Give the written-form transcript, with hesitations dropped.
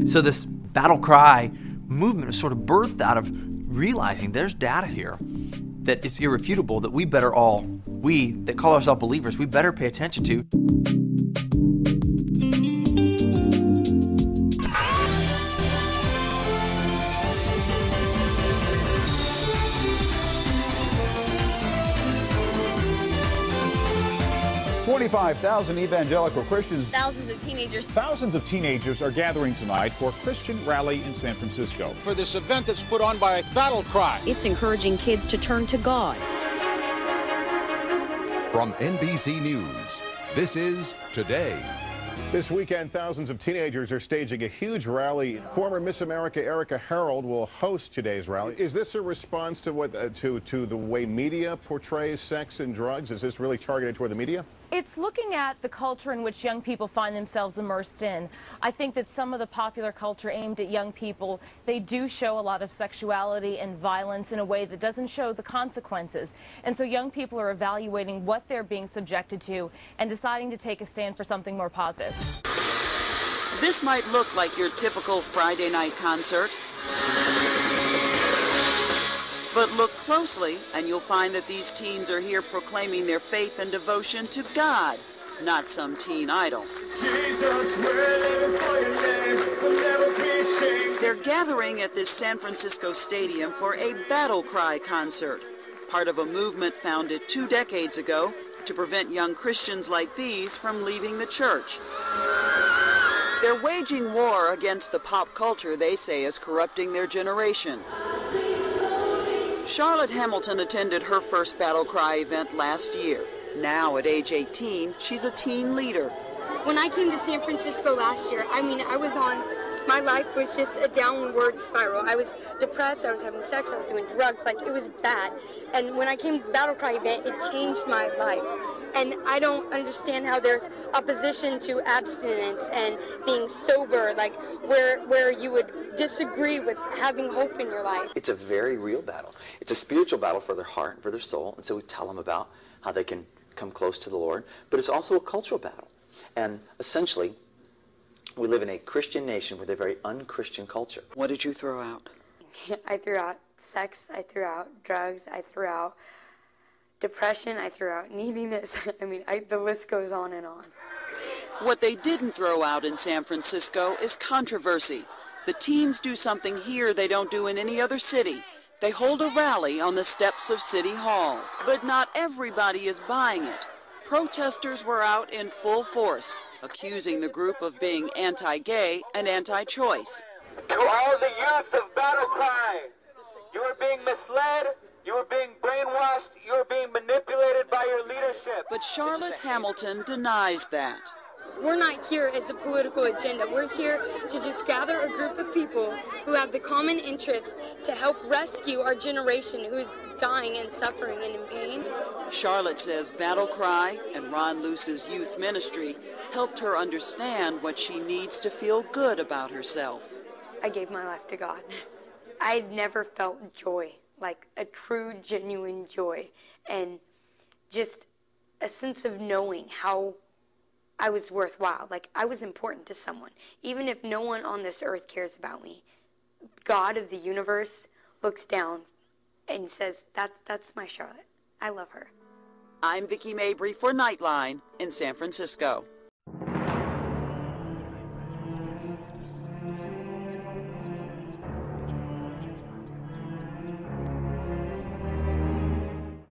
So this BattleCry movement was sort of birthed out of realizing there's data here that is irrefutable that we that call ourselves believers, we better pay attention to. 25,000 evangelical Christians. Thousands of teenagers are gathering tonight for a Christian rally in San Francisco. For this event that's put on by BattleCry. It's encouraging kids to turn to God. From NBC News, this is Today. This weekend, thousands of teenagers are staging a huge rally. Former Miss America Erica Harold will host today's rally. Is this a response to what to the way media portrays sex and drugs? Is this really targeted toward the media? It's looking at the culture in which young people find themselves immersed in. I think that some of the popular culture aimed at young people, they do show a lot of sexuality and violence in a way that doesn't show the consequences. And so young people are evaluating what they're being subjected to and deciding to take a stand for something more positive. This might look like your typical Friday night concert. But look closely, and you'll find that these teens are here proclaiming their faith and devotion to God, not some teen idol. Jesus, we're living for your name. We'll never be ashamed. They're gathering at this San Francisco stadium for a BattleCry concert, part of a movement founded 2 decades ago to prevent young Christians like these from leaving the church. They're waging war against the pop culture they say is corrupting their generation. Charlotte Hamilton attended her first BattleCry event last year. Now, at age 18, she's a teen leader. When I came to San Francisco last year, my life was just a downward spiral. I was depressed, I was having sex, I was doing drugs, it was bad. And when I came to the BattleCry event, it changed my life. And I don't understand how there's opposition to abstinence and being sober, where you would disagree with having hope in your life. It's a very real battle. It's a spiritual battle for their heart and for their soul, and so we tell them about how they can come close to the Lord. But it's also a cultural battle. And essentially, we live in a Christian nation with a very un-Christian culture. What did you throw out? I threw out sex, I threw out drugs, I threw out depression, I threw out neediness. The list goes on and on. What they didn't throw out in San Francisco is controversy. The teens do something here they don't do in any other city. They hold a rally on the steps of City Hall. But not everybody is buying it. Protesters were out in full force, accusing the group of being anti-gay and anti-choice. To all the youth of BattleCry, you are being misled, you are being brainwashed, you are being manipulated by your leadership. But Charlotte Hamilton denies that. We're not here as a political agenda. We're here to just gather a group of people who have the common interest to help rescue our generation who is dying and suffering and in pain. Charlotte says BattleCry and Ron Luce's youth ministry helped her understand what she needs to feel good about herself. I gave my life to God. I'd never felt joy, like a true, genuine joy, and just a sense of knowing how I was worthwhile, like I was important to someone. Even if no one on this earth cares about me, God of the universe looks down and says, that's my Charlotte. I love her. I'm Vicki Mabry for Nightline in San Francisco.